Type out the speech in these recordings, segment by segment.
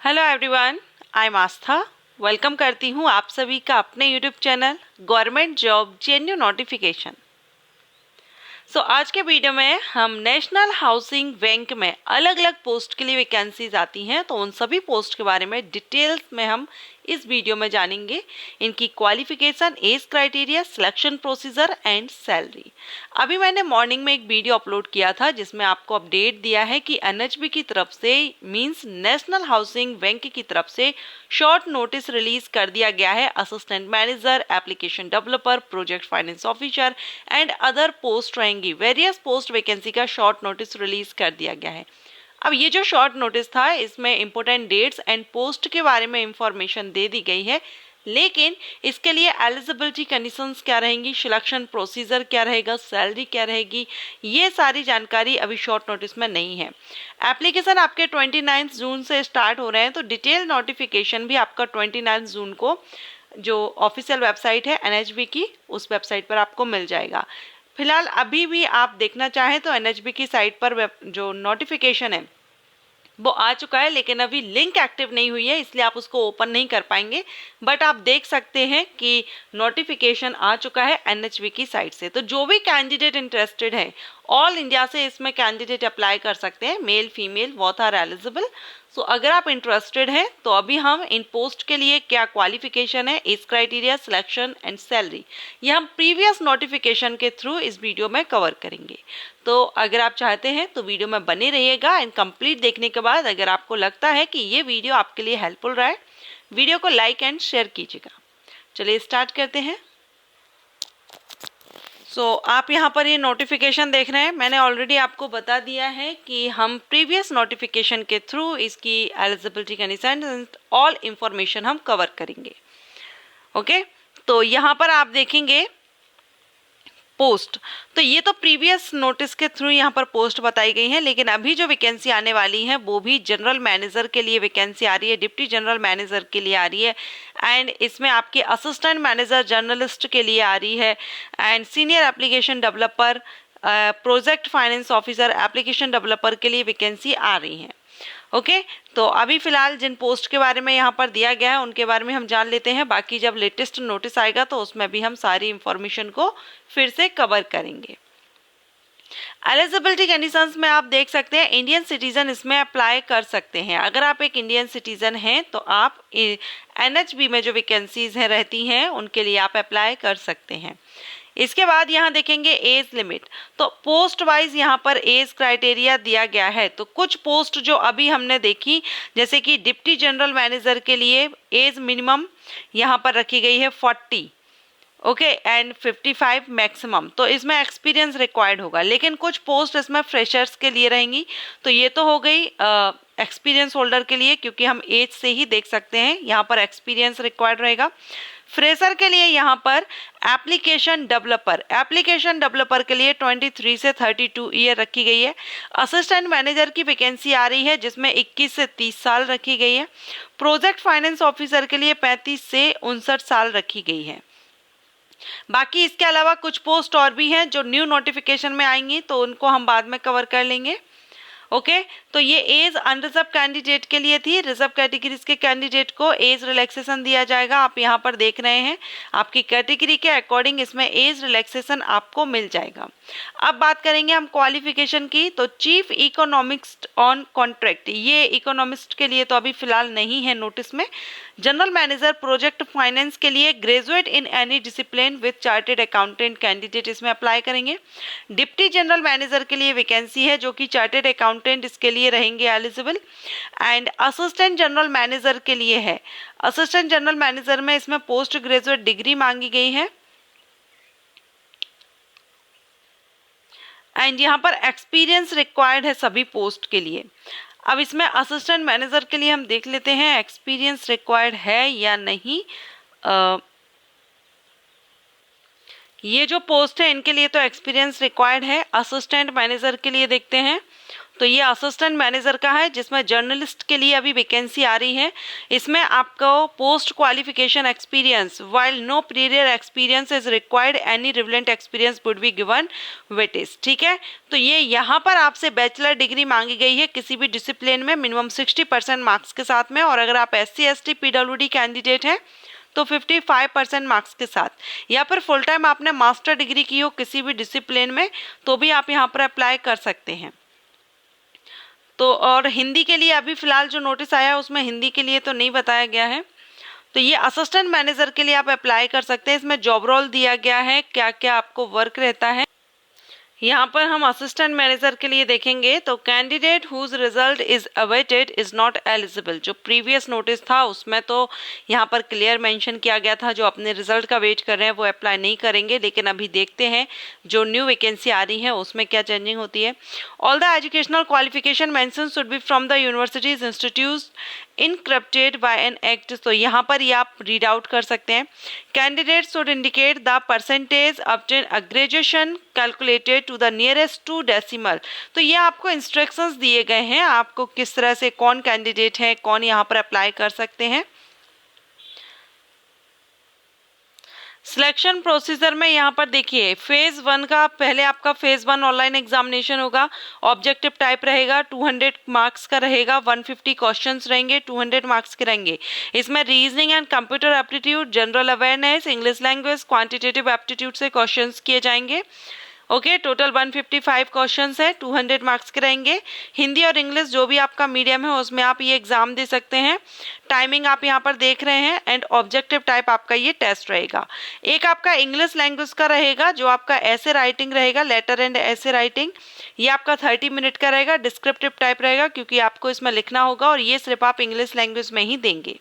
Hello everyone, I am Aastha. Welcome करती हूँ आप सभी का अपने YouTube channel government job जेन्यू notification. आज के वीडियो में हम नेशनल हाउसिंग बैंक में अलग अलग पोस्ट के लिए वैकेंसीज आती हैं, तो उन सभी पोस्ट के बारे में डिटेल्स में हम इस वीडियो में जानेंगे। इनकी qualification, age criteria, selection procedure and salary. अभी मैंने मॉर्निंग में एक वीडियो अपलोड किया था जिसमें आपको अपडेट दिया है कि एनएचबी की तरफ से मींस नेशनल हाउसिंग बैंक की तरफ से शॉर्ट नोटिस रिलीज कर दिया गया है। Assistant manager, application developer, project finance officer and other post रहेंगी। वेरियस पोस्ट वैकेंसी का शॉर्ट नोटिस रिलीज कर दिया गया है। अब ये जो शॉर्ट नोटिस था इसमें इंपॉर्टेंट डेट्स एंड पोस्ट के बारे में इंफॉर्मेशन दे दी गई है, लेकिन इसके लिए एलिजिबिलिटी कंडीशंस क्या रहेंगी, सिलेक्शन प्रोसीजर क्या रहेगा, सैलरी क्या रहेगी, ये सारी जानकारी अभी शॉर्ट नोटिस में नहीं है। एप्लीकेशन आपके 29 जून से स्टार्ट हो रहे हैं, तो डिटेल नोटिफिकेशन भी आपका 29 जून को जो ऑफिशियल वेबसाइट है एनएचबी की, उस वेबसाइट पर आपको मिल जाएगा। फिलहाल अभी भी आप देखना चाहें तो एनएचबी की साइट पर जो नोटिफिकेशन है वो आ चुका है, लेकिन अभी लिंक एक्टिव नहीं हुई है, इसलिए आप उसको ओपन नहीं कर पाएंगे। बट आप देख सकते हैं कि नोटिफिकेशन आ चुका है एनएचबी की साइट से। तो जो भी कैंडिडेट इंटरेस्टेड है, ऑल इंडिया से इसमें कैंडिडेट अप्लाई कर सकते हैं, male female both are eligible. So अगर आप इंटरेस्टेड हैं तो अभी हम इन पोस्ट के लिए क्या क्वालिफिकेशन है, age criteria, selection and salary, ये हम प्रीवियस नोटिफिकेशन के थ्रू इस वीडियो में कवर करेंगे। तो अगर आप चाहते हैं तो वीडियो में बने रहिएगा। एंड कंप्लीट देखने के बाद अगर आपको लगता है कि ये वीडियो आपके लिए हेल्पफुल रहा है, वीडियो को लाइक एंड शेयर कीजिएगा। चलिए स्टार्ट करते हैं। आप यहाँ पर ये नोटिफिकेशन देख रहे हैं। मैंने ऑलरेडी आपको बता दिया है कि हम प्रीवियस नोटिफिकेशन के थ्रू इसकी एलिजिबिलिटी कंडीशन ऑल इंफॉर्मेशन हम कवर करेंगे। ओके, तो यहाँ पर आप देखेंगे पोस्ट, तो ये तो प्रीवियस नोटिस के थ्रू यहाँ पर पोस्ट बताई गई है, लेकिन अभी जो वैकेंसी आने वाली है वो भी जनरल मैनेजर के लिए वैकेंसी आ रही है, डिप्टी जनरल मैनेजर के लिए आ रही है, एंड इसमें आपके असिस्टेंट मैनेजर जर्नलिस्ट के लिए आ रही है, and senior application developer, project finance officer, application developer के लिए वैकेंसी आ रही है। ओके, तो अभी फिलहाल जिन पोस्ट के बारे में यहाँ पर दिया गया है उनके बारे में हम जान लेते हैं। बाकी जब लेटेस्ट नोटिस आएगा तो उसमें भी हम सारी इंफॉर्मेशन को फिर से कवर करेंगे। एलिजिबिलिटी कंडीशंस में आप देख सकते हैं इंडियन सिटीजन इसमें अप्लाई कर सकते हैं। अगर आप एक इंडियन सिटीजन हैं तो आप एनएचबी में जो वैकेंसीज हैं रहती हैं उनके लिए आप अप्लाई कर सकते हैं। इसके बाद यहाँ देखेंगे एज लिमिट, तो पोस्ट वाइज यहाँ पर एज क्राइटेरिया दिया गया है। तो कुछ पोस्ट जो अभी हमने देखी, जैसे कि डिप्टी जनरल मैनेजर के लिए एज मिनिमम यहाँ पर रखी गई है 40, ओके, एंड 55 मैक्सिमम, तो इसमें एक्सपीरियंस रिक्वायर्ड होगा। लेकिन कुछ पोस्ट इसमें फ्रेशर्स के लिए रहेंगी, तो ये तो हो गई एक्सपीरियंस होल्डर के लिए, क्योंकि हम एज से ही देख सकते हैं यहाँ पर एक्सपीरियंस रिक्वायर्ड रहेगा। फ्रेशर के लिए यहाँ पर एप्लीकेशन डेवलपर के लिए 23 से 32 ईयर रखी गई है। असिस्टेंट मैनेजर की वैकेंसी आ रही है जिसमें 21 से 30 साल रखी गई है। प्रोजेक्ट फाइनेंस ऑफिसर के लिए 35 से 59 साल रखी गई है। बाकी इसके अलावा कुछ पोस्ट और भी हैं जो न्यू नोटिफिकेशन में आएंगी, तो उनको हम बाद में कवर कर लेंगे। ओके, तो ये एज अनरिजर्व कैंडिडेट के लिए थी। रिजर्व कैटेगरीज के कैंडिडेट को एज रिलैक्सेशन दिया जाएगा। आप यहाँ पर देख रहे हैं आपकी कैटेगरी के अकॉर्डिंग इसमें एज रिलैक्सेशन आपको मिल जाएगा। अब बात करेंगे हम क्वालिफिकेशन की, तो चीफ इकोनॉमिस्ट ऑन कॉन्ट्रैक्ट, ये इकोनॉमिस्ट के लिए तो अभी फिलहाल नहीं है नोटिस में। जनरल मैनेजर प्रोजेक्ट फाइनेंस के लिए graduate in any discipline with chartered accountant candidate इसमें अप्लाई करेंगे। डिप्टी जनरल मैनेजर के लिए वैकेंसी है जो कि चार्टेड अकाउंटेंट इसके लिए रहेंगे eligible. And assistant general manager के लिए है, असिस्टेंट जनरल मैनेजर में इसमें पोस्ट ग्रेजुएट डिग्री मांगी गई है। एंड यहाँ पर एक्सपीरियंस रिक्वायर्ड है सभी पोस्ट के लिए। अब इसमें असिस्टेंट मैनेजर के लिए हम देख लेते हैं एक्सपीरियंस रिक्वायर्ड है या नहीं। ये जो पोस्ट है इनके लिए तो एक्सपीरियंस रिक्वायर्ड है। असिस्टेंट मैनेजर के लिए देखते हैं, तो ये असिस्टेंट मैनेजर का है, जिसमें जर्नलिस्ट के लिए अभी वैकेंसी आ रही है। इसमें आपको post qualification experience while no previous experience is required any relevant experience would be given weightage. ठीक है, तो ये यहाँ पर आपसे बैचलर डिग्री मांगी गई है किसी भी डिसिप्लिन में, मिनिमम 60% मार्क्स के साथ में, और अगर आप SC ST PWD कैंडिडेट हैं तो 55% मार्क्स के साथ, या फिर फुल टाइम आपने मास्टर डिग्री की हो किसी भी डिसिप्लिन में तो भी आप यहाँ पर अप्लाई कर सकते हैं। तो और हिंदी के लिए अभी फ़िलहाल जो नोटिस आया है उसमें हिंदी के लिए तो नहीं बताया गया है। तो ये असिस्टेंट मैनेजर के लिए आप अप्लाई कर सकते हैं। इसमें जॉब रोल दिया गया है, क्या क्या आपको वर्क रहता है। यहाँ पर हम असिस्टेंट मैनेजर के लिए देखेंगे तो candidate whose result is awaited is not eligible. जो प्रीवियस नोटिस था उसमें तो यहाँ पर क्लियर मेंशन किया गया था, जो अपने रिजल्ट का वेट कर रहे हैं वो अप्लाई नहीं करेंगे। लेकिन अभी देखते हैं जो न्यू वैकेंसी आ रही है उसमें क्या चेंजिंग होती है। All the educational qualification mention should be from the universities institute incorporated by an act. तो यहाँ पर ये आप रीड आउट कर सकते हैं। Candidate should indicate the percentage obtain a graduation calculated to the nearest 2 decimal. तो ये आपको इंस्ट्रक्शंस दिए गए हैं, आपको किस तरह से कौन कैंडिडेट है, कौन यहाँ पर अप्लाई कर सकते हैं। सिलेक्शन प्रोसीजर में यहाँ पर देखिए फेज़ 1 का पहले आपका फेज़ 1 ऑनलाइन एग्जामिनेशन होगा। ऑब्जेक्टिव टाइप रहेगा, 200 मार्क्स का रहेगा, 150 क्वेश्चंस रहेंगे, 200 मार्क्स के रहेंगे। इसमें reasoning and computer aptitude, general awareness, English language, quantitative aptitude से क्वेश्चंस किए जाएंगे। ओके, टोटल 155 क्वेश्चंस है, 200 मार्क्स के रहेंगे। हिंदी और इंग्लिश जो भी आपका मीडियम है उसमें आप ये एग्जाम दे सकते हैं। टाइमिंग आप यहाँ पर देख रहे हैं एंड ऑब्जेक्टिव टाइप आपका ये टेस्ट रहेगा। एक आपका इंग्लिश लैंग्वेज का रहेगा, जो आपका ऐसे राइटिंग रहेगा, लेटर एंड ऐसे राइटिंग, ये आपका 30 मिनट का रहेगा। डिस्क्रिप्टिव टाइप रहेगा क्योंकि आपको इसमें लिखना होगा और ये सिर्फ आप इंग्लिश लैंग्वेज में ही देंगे।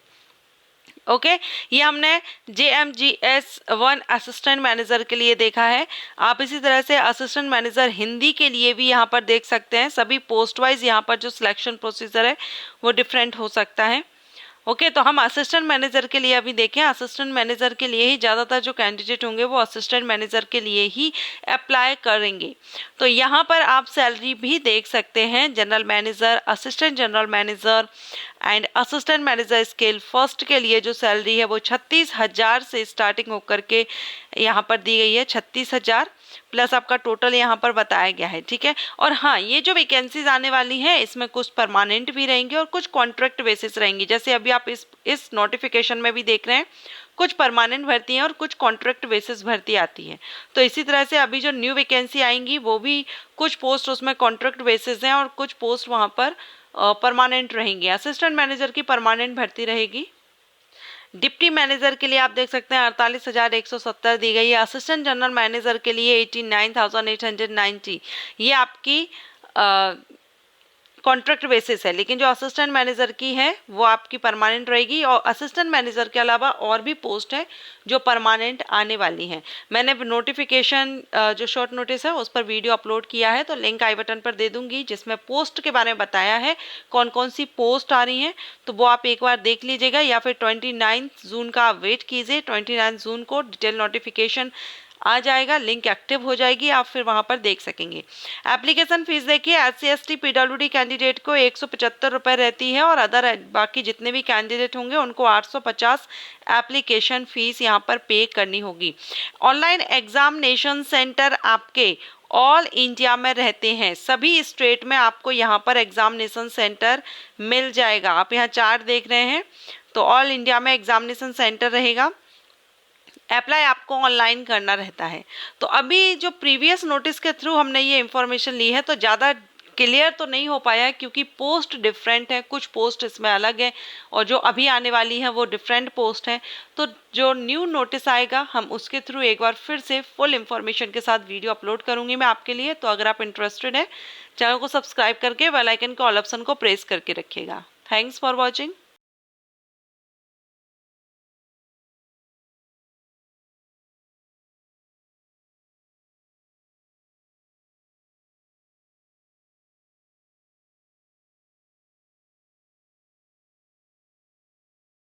ओके, ये हमने JMGS 1 असिस्टेंट मैनेजर के लिए देखा है। आप इसी तरह से असिस्टेंट मैनेजर हिंदी के लिए भी यहाँ पर देख सकते हैं। सभी पोस्ट वाइज यहाँ पर जो सिलेक्शन प्रोसीजर है वो डिफरेंट हो सकता है। ओके, तो हम असिस्टेंट मैनेजर के लिए अभी देखें। असिस्टेंट मैनेजर के लिए ही ज़्यादातर जो कैंडिडेट होंगे वो असिस्टेंट मैनेजर के लिए ही अप्लाई करेंगे। तो यहाँ पर आप सैलरी भी देख सकते हैं। General manager, assistant general manager and assistant manager scale first के लिए जो सैलरी है वो 36,000 से स्टार्टिंग होकर के यहाँ पर दी गई है। 36,000 प्लस आपका टोटल यहाँ पर बताया गया है। ठीक है, और हाँ, ये जो वैकेंसीज आने वाली हैं इसमें कुछ परमानेंट भी रहेंगी और कुछ कॉन्ट्रैक्ट बेसिस रहेंगी। जैसे अभी आप इस नोटिफिकेशन में भी देख रहे हैं, कुछ परमानेंट भर्ती हैं और कुछ कॉन्ट्रैक्ट बेसिस भर्ती आती है। तो इसी तरह से अभी जो न्यू वैकेंसी आएंगी वो भी कुछ पोस्ट उसमें कॉन्ट्रैक्ट बेसिस हैं और कुछ पोस्ट वहाँ पर परमानेंट रहेंगी। असिस्टेंट मैनेजर की परमानेंट भर्ती रहेगी। डिप्टी मैनेजर के लिए आप देख सकते हैं 48,170 दी गई है। असिस्टेंट जनरल मैनेजर के लिए 89,890, ये आपकी कॉन्ट्रैक्ट बेसिस है, लेकिन जो असिस्टेंट मैनेजर की है वो आपकी परमानेंट रहेगी। और असिस्टेंट मैनेजर के अलावा और भी पोस्ट है जो परमानेंट आने वाली हैं। मैंने नोटिफिकेशन जो शॉर्ट नोटिस है उस पर वीडियो अपलोड किया है, तो लिंक आई बटन पर दे दूंगी, जिसमें पोस्ट के बारे में बताया है कौन कौन सी पोस्ट आ रही हैं। तो वो आप एक बार देख लीजिएगा, या फिर 29 जून का आप वेट कीजिए। 29 जून को डिटेल नोटिफिकेशन आ जाएगा, लिंक एक्टिव हो जाएगी, आप फिर वहां पर देख सकेंगे। एप्लीकेशन फीस देखिए, SC ST PWD कैंडिडेट को 175 रुपये रहती है और अदर बाकी जितने भी कैंडिडेट होंगे उनको 850 एप्लीकेशन फीस यहाँ पर पे करनी होगी। ऑनलाइन एग्जामिनेशन सेंटर आपके ऑल इंडिया में रहते हैं, सभी स्टेट में आपको यहाँ पर एग्जामिनेशन सेंटर मिल जाएगा। आप यहाँ चार्ट देख रहे हैं, तो ऑल इंडिया में एग्जामिनेशन सेंटर रहेगा। अप्लाई आपको ऑनलाइन करना रहता है। तो अभी जो प्रीवियस नोटिस के थ्रू हमने ये इंफॉर्मेशन ली है तो ज़्यादा क्लियर तो नहीं हो पाया है, क्योंकि पोस्ट डिफरेंट है, कुछ पोस्ट इसमें अलग है और जो अभी आने वाली है वो डिफरेंट पोस्ट है। तो जो न्यू नोटिस आएगा हम उसके थ्रू एक बार फिर से फुल इंफॉर्मेशन के साथ वीडियो अपलोड करूंगी मैं आपके लिए। तो अगर आप इंटरेस्टेड है, चैनल को सब्सक्राइब करके बेल आइकन के ऑल ऑप्शन को प्रेस करके रखिएगा। Thanks for watching.